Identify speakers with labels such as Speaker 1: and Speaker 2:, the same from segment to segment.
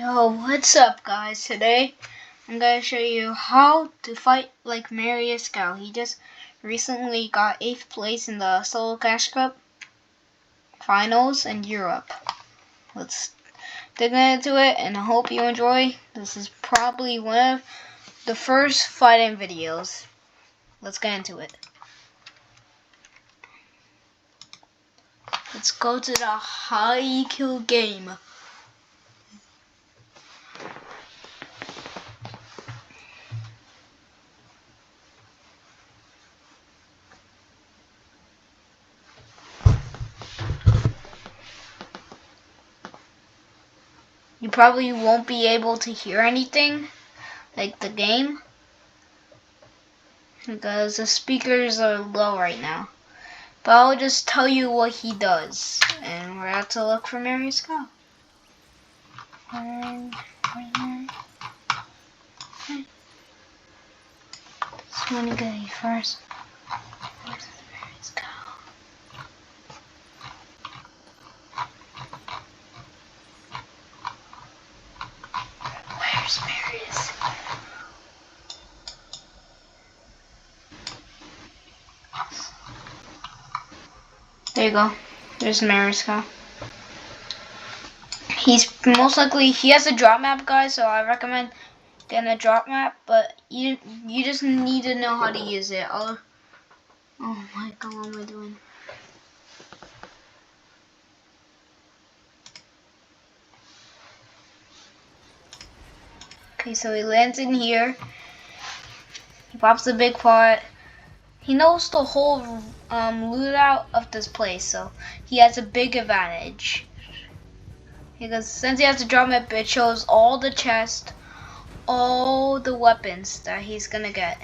Speaker 1: Yo, what's up guys? Today I'm going to show you how to fight like Mariuscow. He just recently got 8th place in the Solo Cash Cup finals in Europe. Let's dig into it and I hope you enjoy. This is probably one of the first fighting videos. Let's get into it. Let's go to the high kill game. You probably won't be able to hear anything, like the game, because the speakers are low right now. But I'll just tell you what he does, and we're out to look for Mariuscow. Just want to get you first. Where's Mariuscow? Where's Marius? There you go. There's Mariuscow. He's most likely, he has a drop map, guys, so I recommend getting a drop map, but you just need to know how to use it. Oh my god, what am I doing? Okay, so he lands in here. He pops the big pot. He knows the whole lootout of this place, so he has a big advantage. Because since he has a drop map, it shows all the chests, all the weapons that he's gonna get.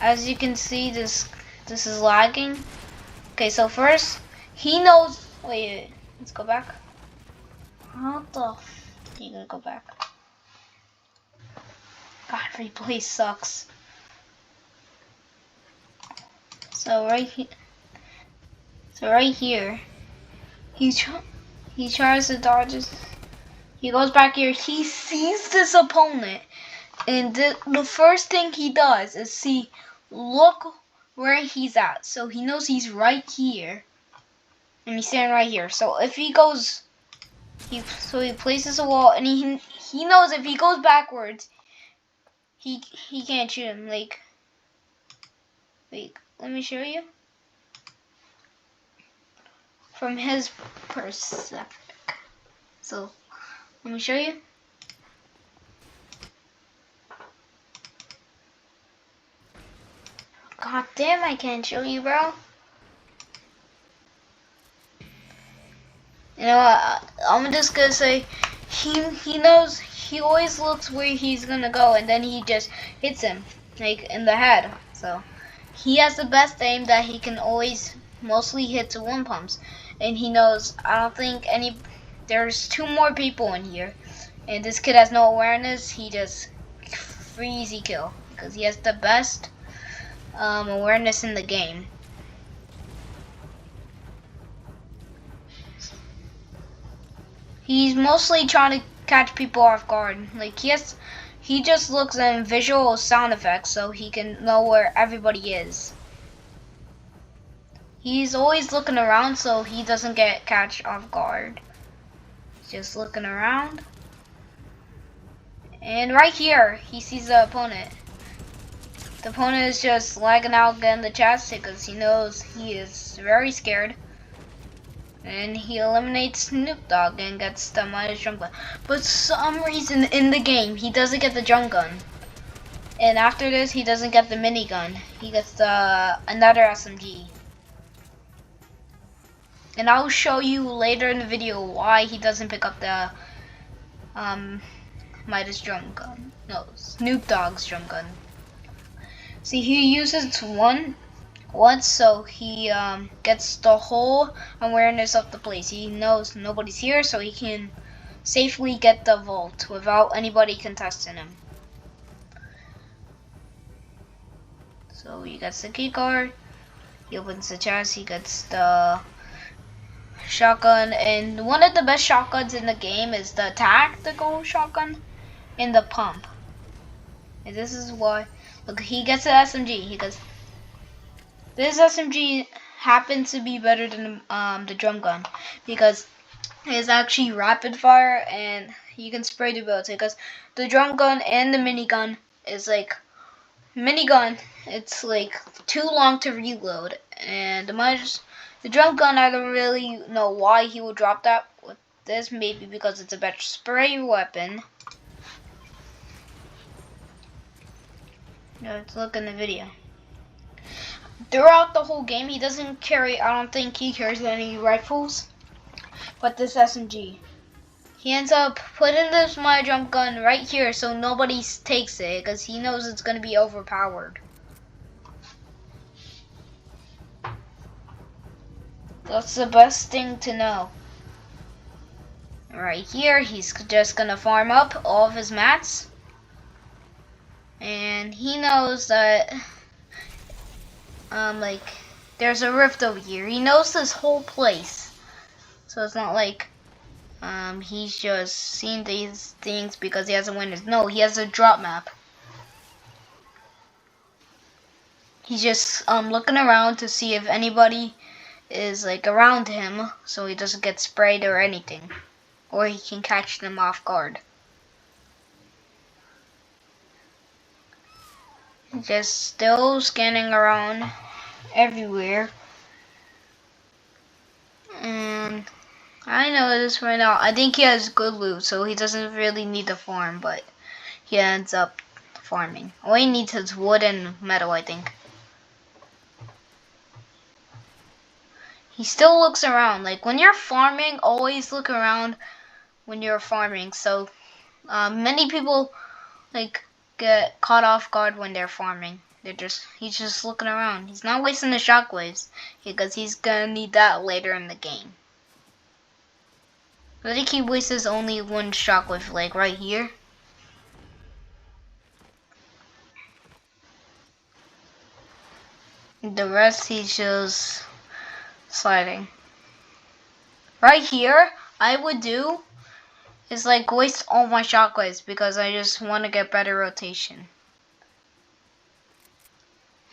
Speaker 1: As you can see, this is lagging. Okay, so first he knows. Wait, let's go back. How the? You gonna go back? God, replay sucks. So right here, he tries to dodge us. He goes back here. He sees this opponent, and the first thing he does is look where he's at. So he knows he's right here, and he's standing right here. So if he goes, he places a wall, and he knows if he goes backwards, he can't shoot him. Like, wait, let me show you from his perspective. So let me show you. God damn, I can't show you, bro. You know what? I'm just gonna say he knows. He always looks where he's gonna go, and then he just hits him like in the head. So he has the best aim that he can always mostly hit to one pumps, and he knows. I don't think there's 2 more people in here, and this kid has no awareness. He just free easy kill because he has the best awareness in the game. He's mostly trying to catch people off guard. Like he just looks at visual sound effects so he can know where everybody is. He's always looking around so he doesn't get catch off guard. He's just looking around. And right here, he sees the opponent. The opponent is just lagging out getting the chest because he knows he is very scared. And he eliminates Snoop Dogg and gets the minus jump gun. But some reason in the game, he doesn't get the jump gun. And after this, he doesn't get the minigun. He gets another SMG. And I'll show you later in the video why he doesn't pick up the Midas jump gun. No, Snoop Dogg's jump gun. See, he uses once, so he gets the whole awareness of the place. He knows nobody's here, so he can safely get the vault without anybody contesting him. So he gets the key card, he opens the chest, he gets the shotgun, and one of the best shotguns in the game is the tactical shotgun and the pump. And this is why, look, he gets an SMG. He goes, this SMG happens to be better than the drum gun because it's actually rapid fire and you can spray the bullets. Because the drum gun and the minigun is like minigun, it's like too long to reload, and the drum gun, I don't really know why he would drop that with this. Maybe because it's a better spray weapon. Let's look in the video. Throughout the whole game, he doesn't carry, I don't think he carries any rifles, but this SMG. He ends up putting this my drum gun right here so nobody takes it because he knows it's going to be overpowered. That's the best thing to know. Right here, he's just going to farm up all of his mats. And he knows that, like, there's a rift over here. He knows this whole place. So it's not like, he's just seen these things because he has a witness. No, he has a drop map. He's just, looking around to see if anybody is, like, around him so he doesn't get sprayed or anything. Or he can catch them off guard. Just still scanning around everywhere. And I know this right now. I think he has good loot, so he doesn't really need to farm, but he ends up farming. All he needs is wood and metal, I think. He still looks around. Like, when you're farming, always look around when you're farming. So, many people, like, get caught off guard when they're farming. He's just looking around. He's not wasting the shockwaves because he's gonna need that later in the game. I think he wastes only one shockwave, like right here. The rest he's just sliding. Right here, I would do is like waste all my shockwaves because I just want to get better rotation.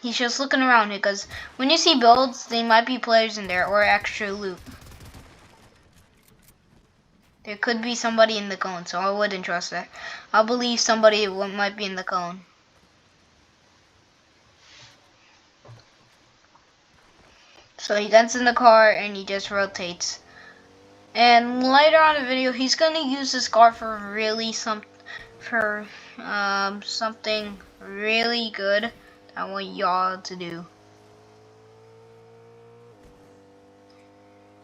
Speaker 1: He's just looking around because when you see builds, they might be players in there or extra loot. There could be somebody in the cone, so I wouldn't trust that. I'll believe somebody might be in the cone. So he gets in the car and he just rotates. And later on in the video, he's gonna use this car for really something really good. I want y'all to do.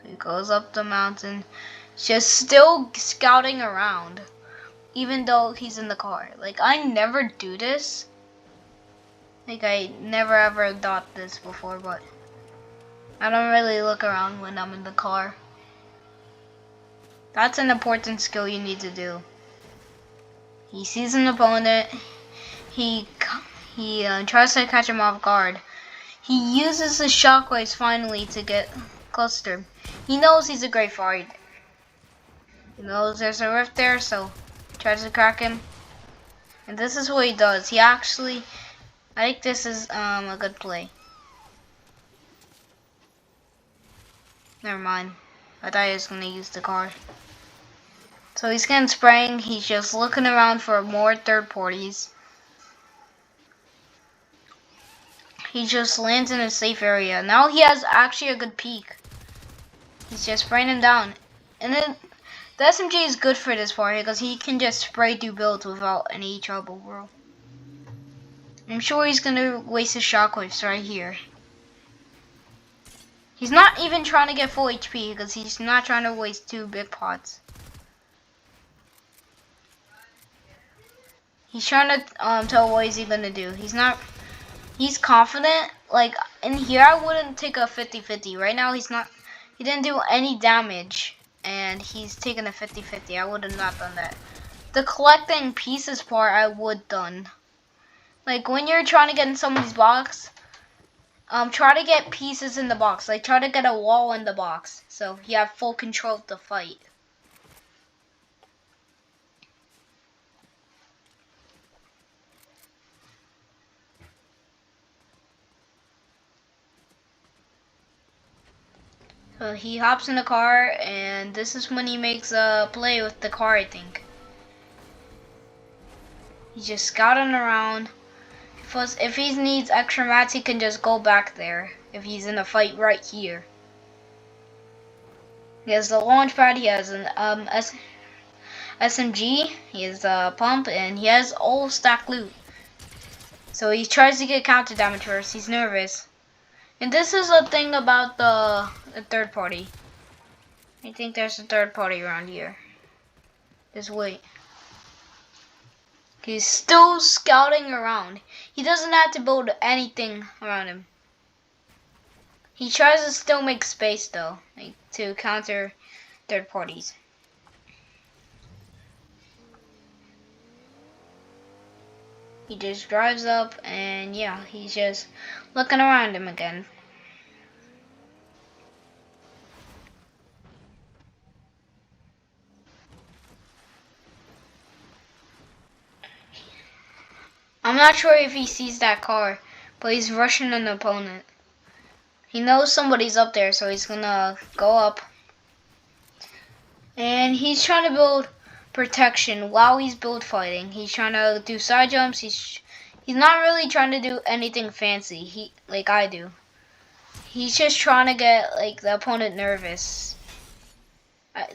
Speaker 1: So he goes up the mountain, just still scouting around, even though he's in the car. Like, I never do this. Like, I never ever thought this before, but I don't really look around when I'm in the car. That's an important skill you need to do. He sees an opponent. He tries to catch him off guard. He uses his shockwaves finally to get close to him. He knows he's a great fighter. He knows there's a rift there, so he tries to crack him. And this is what he does. He actually, I think this is a good play. Never mind. I thought he was gonna use the car. So he's getting spraying. He's just looking around for more third parties. He just lands in a safe area. Now he has actually a good peek. He's just spraying him down. And then the SMG is good for this part because he can just spray through builds without any trouble, bro. I'm sure he's gonna waste his shockwaves right here. He's not even trying to get full HP because he's not trying to waste 2 big pots. He's trying to tell what he's gonna do. He's confident. Like, in here I wouldn't take a 50-50. Right now he didn't do any damage and he's taking a 50-50. I would have not done that. The collecting pieces part I would done. Like, when you're trying to get in somebody's box try to get pieces in the box. Like try to get a wall in the box, so you have full control of the fight. So he hops in the car, and this is when he makes a play with the car, I think. He's just scouting around. If he needs extra mats, he can just go back there if he's in a fight right here. He has the launch pad, he has an SMG, he has a pump, and he has all stack loot. So he tries to get counter damage first, he's nervous. And this is the thing about the third party. I think there's a third party around here. Just wait. He's still scouting around. He doesn't have to build anything around him. He tries to still make space though, like to counter third parties. He just drives up and yeah, he's just looking around him again. I'm not sure if he sees that car, but he's rushing an opponent. He knows somebody's up there, so he's gonna go up. And he's trying to build protection while he's build fighting. He's trying to do side jumps. He's not really trying to do anything fancy. Like I do. He's just trying to get like the opponent nervous.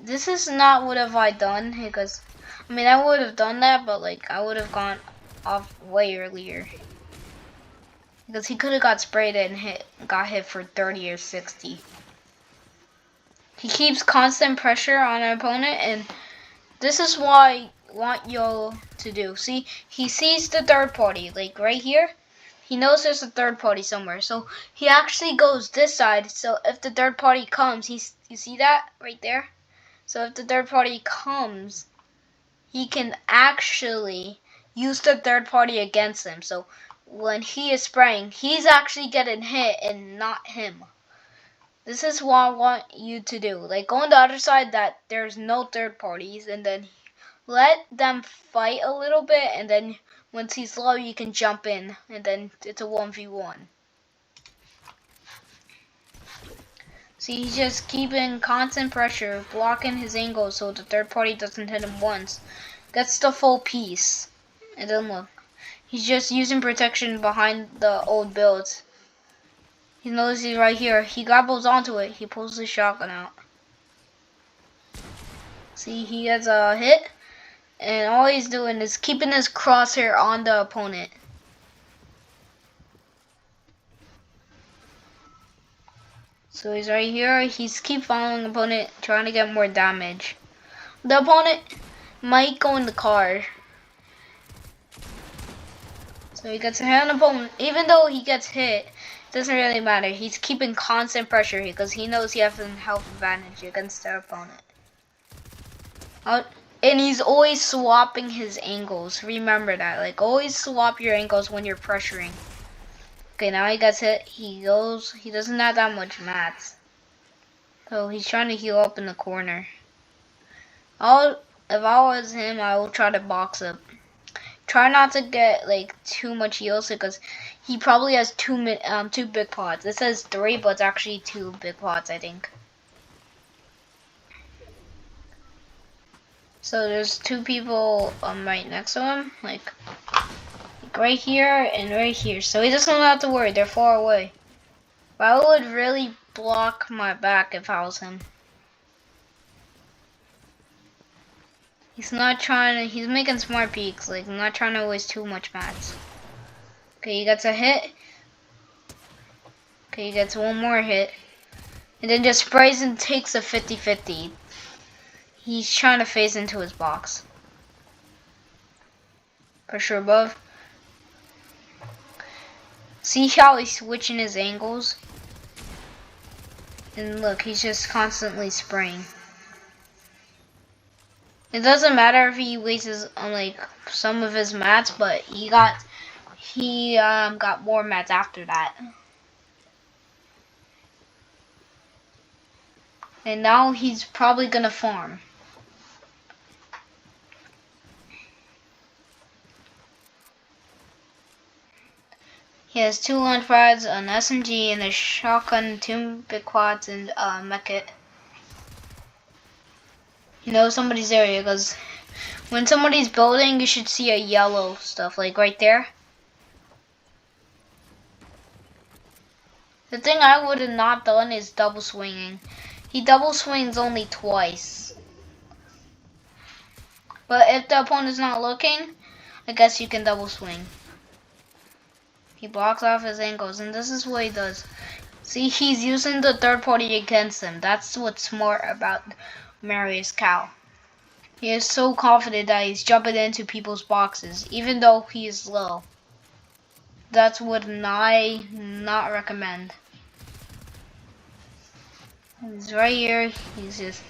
Speaker 1: This is not what have I done, because I mean I would have done that, but like I would have gone off way earlier, because he could have got sprayed and got hit for 30 or 60. He keeps constant pressure on an opponent, and this is why I want y'all to do. See, he sees the third party, like right here. He knows there's a third party somewhere, so he actually goes this side. So if the third party comes, you see that right there? So if the third party comes, he can actually use the third party against him. So when he is spraying, he's actually getting hit and not him. This is what I want you to do. Like go on the other side that there's no third parties, and then let them fight a little bit, and then once he's low you can jump in, and then it's a 1v1. See, he's just keeping constant pressure, blocking his angle so the third party doesn't hit him once. Gets the full piece. And then look, he's just using protection behind the old builds. He knows he's right here. He grabbles onto it. He pulls the shotgun out. See, he gets a hit. And all he's doing is keeping his crosshair on the opponent. So he's right here. He's keep following the opponent, trying to get more damage. The opponent might go in the car. So he gets a hit on the opponent. Even though he gets hit, it doesn't really matter. He's keeping constant pressure because he knows he has a health advantage against the opponent. And he's always swapping his angles. Remember that. Like, always swap your angles when you're pressuring. Okay, now he gets hit. He doesn't have that much mats. So he's trying to heal up in the corner. If I was him, I will try to box up. Try not to get like too much heals, because he probably has two big pots. It says 3, but it's actually 2 big pots, I think. So there's 2 people right next to him, like right here and right here. So he doesn't have to worry, they're far away. But I would really block my back if I was him. He's making smart peeks, like not trying to waste too much mats. Okay, he gets a hit. Okay, he gets one more hit. And then just sprays and takes a 50-50. He's trying to phase into his box. Pressure above. See how he's switching his angles? And look, he's just constantly spraying. It doesn't matter if he wastes like some of his mats, but he got more mats after that. And now he's probably gonna farm. He has 2 launch pads, an SMG, and a shotgun, 2 big quads, and a mech kit. He knows somebody's area because when somebody's building, you should see a yellow stuff, like right there. The thing I would have not done is double swinging. He double swings only twice. But if the opponent's not looking, I guess you can double swing. He blocks off his angles, and this is what he does. See, he's using the third party against him. That's what's smart about Mariuscow. He is so confident that he's jumping into people's boxes, even though he is low. That's what I not recommend. He's right here. He's just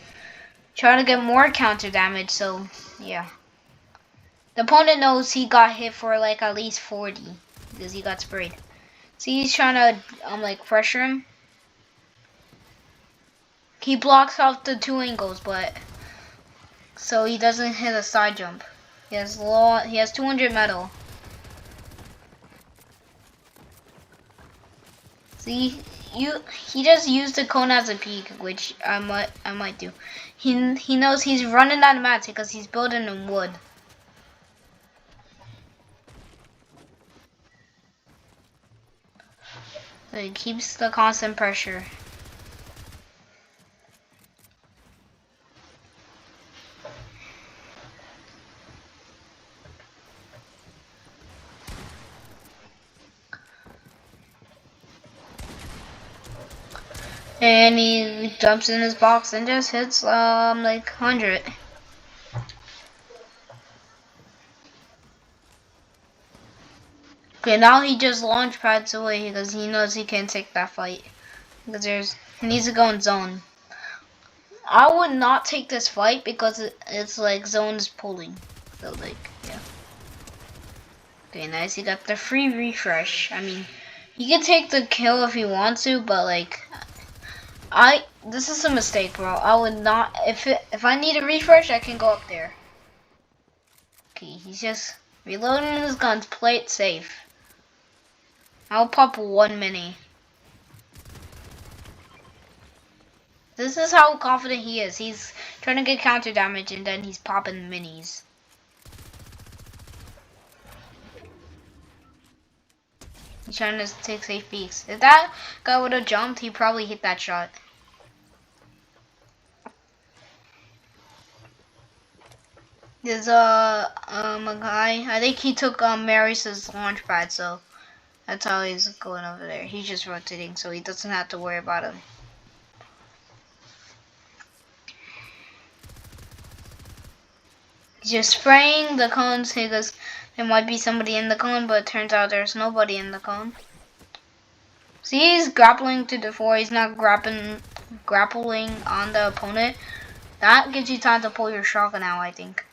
Speaker 1: trying to get more counter damage, so yeah. The opponent knows he got hit for like at least 40 because he got sprayed. See, he's trying to like pressure him. He blocks off the 2 angles, but so he doesn't hit a side jump. He has 200 metal. See, he just used the cone as a peak, which I might do. He knows he's running out of mats because he's building in wood. So he keeps the constant pressure. And he jumps in his box and just hits like 100. Okay, now he just launch pads away because he knows he can't take that fight. Because he needs to go in zone. I would not take this fight because it's like zone is pulling. So like, yeah. Okay, nice. He got the free refresh. I mean, he can take the kill if he wants to, but like, this is a mistake, bro. I would not. If I need a refresh, I can go up there. Okay, he's just reloading his guns. Play it safe. I'll pop 1 mini. This is how confident he is. He's trying to get counter damage and then he's popping minis. He's trying to take safe peeks. If that guy would have jumped, he probably hit that shot. There's a guy. I think he took Marius's launch pad, so that's how he's going over there. He's just rotating, so he doesn't have to worry about him. He's just spraying the cones because there might be somebody in the cone, but it turns out there's nobody in the cone. See, he's grappling to the floor. He's not grappling on the opponent. That gives you time to pull your shotgun out, I think.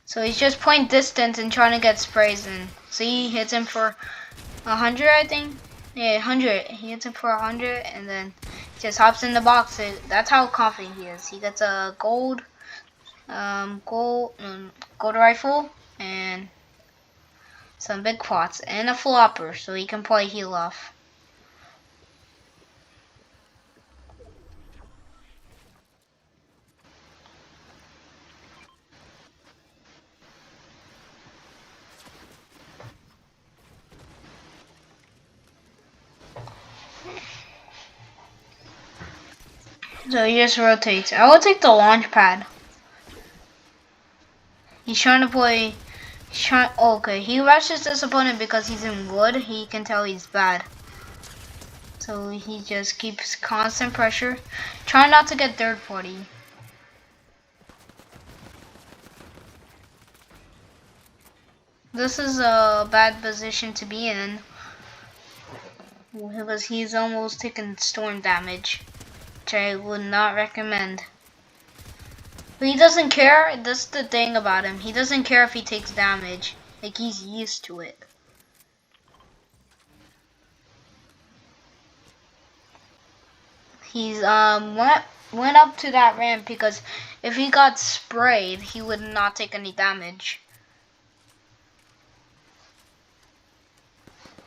Speaker 1: So he's just point distance and trying to get sprays in. See, he hits him for 100, I think. Yeah, 100. He hits him for 100, and then just hops in the box. That's how confident he is. He gets a gold rifle and some big pots and a flopper, so he can play heal off. So he just rotates. I will take the launch pad. He's trying to play. Okay, he rushes this opponent because he's in wood. He can tell he's bad. So he just keeps constant pressure. Try not to get third party. This is a bad position to be in. Because he's almost taking storm damage. Which I would not recommend. But he doesn't care. That's the thing about him. He doesn't care if he takes damage. Like, he's used to it. He's went up to that ramp because if he got sprayed, he would not take any damage.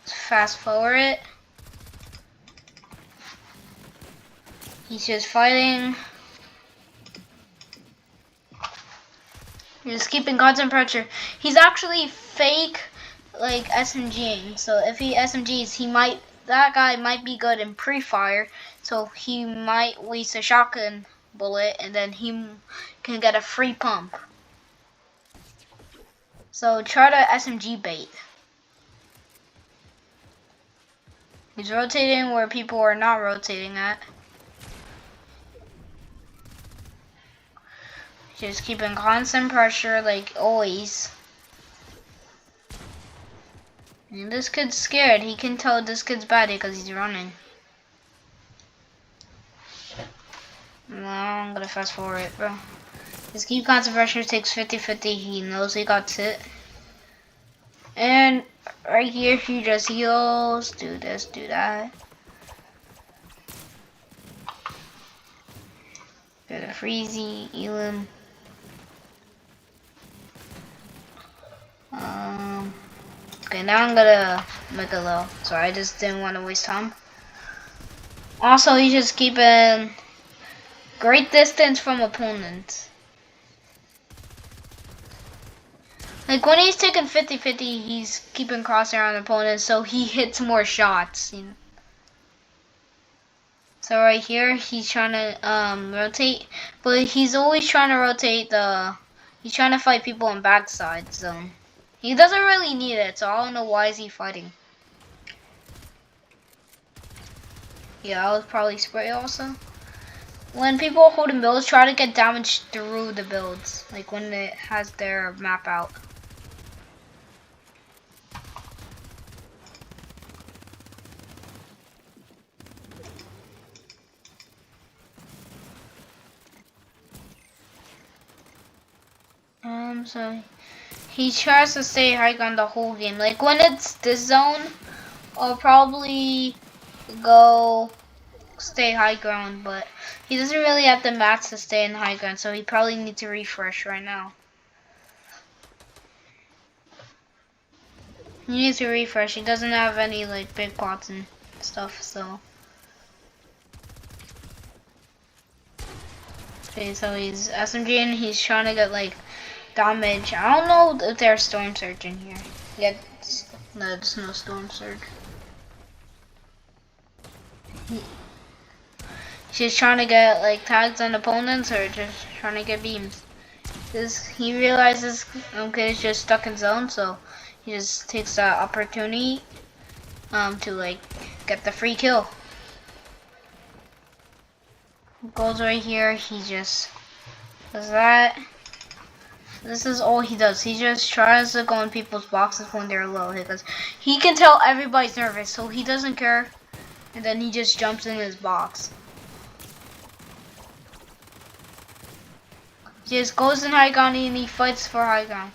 Speaker 1: Let's fast forward it. He's just fighting. He's just keeping constant pressure. He's actually fake, like SMGing. So if he SMGs, that guy might be good in pre-fire. So he might waste a shotgun bullet, and then he can get a free pump. So try to SMG bait. He's rotating where people are not rotating at. Just keeping constant pressure like always. And this kid's scared. He can tell this kid's bad because he's running. No, I'm gonna fast forward it, bro. Just keep constant pressure, takes 50-50. He knows he got hit. And right here, he just heals. Do this, do that. Get a freezy, Elam. Okay, now I'm gonna make it low. So I just didn't want to waste time. Also, he's just keeping great distance from opponents. Like when he's taking 50-50, he's keeping crosshair on opponents, so he hits more shots. You know? So right here, he's trying to rotate, but he's always trying to rotate he's trying to fight people in backside zone. He doesn't really need it, so I don't know why is he fighting. Yeah, I was probably spray also. When people are holding builds, try to get damage through the builds, like when it has their map out. So he tries to stay high ground the whole game. Like when it's this zone, I'll probably go stay high ground, but he doesn't really have the mats to stay in high ground, so he probably needs to refresh right now. He needs to refresh. He doesn't have any like big pots and stuff, so. Okay, so he's SMGing. He's trying to get like damage. I don't know if there's storm surge in here. Yeah, no, there's no storm surge. She's trying to get like tags on opponents or just trying to get beams. He realizes he's just stuck in zone, so he just takes that opportunity to like get the free kill. Goes right here, he just does that. This is all he does. He just tries to go in people's boxes when they're low because he can tell everybody's nervous, so he doesn't care. And then he just jumps in his box. He just goes in high ground and he fights for high ground.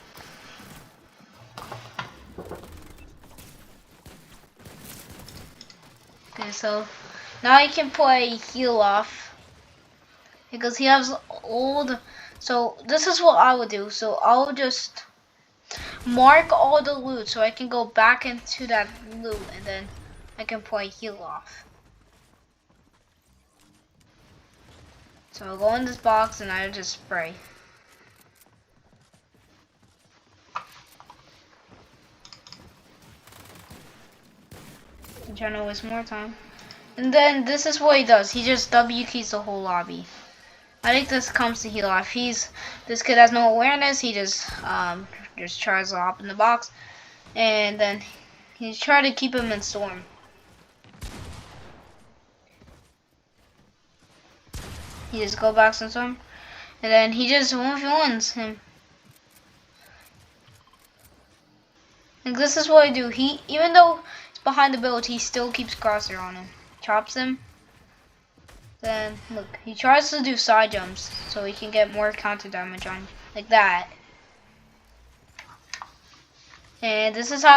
Speaker 1: Okay, so now he can play heal off because he has old. So this is what I would do. So I'll just mark all the loot so I can go back into that loot and then I can play heal off. So I'll go in this box and I just spray. I'm trying to waste more time. And then this is what he does. He just W keys the whole lobby. I think this comes to heal off. This kid has no awareness. He just tries to hop in the box, and then he's trying to keep him in storm. He just go back in storm, and then he just 1v1s him. And this is what I do. Even though it's behind the build, he still keeps crosshair on him. Chops him. Then look, he tries to do side jumps so he can get more counter damage on like that. And this is how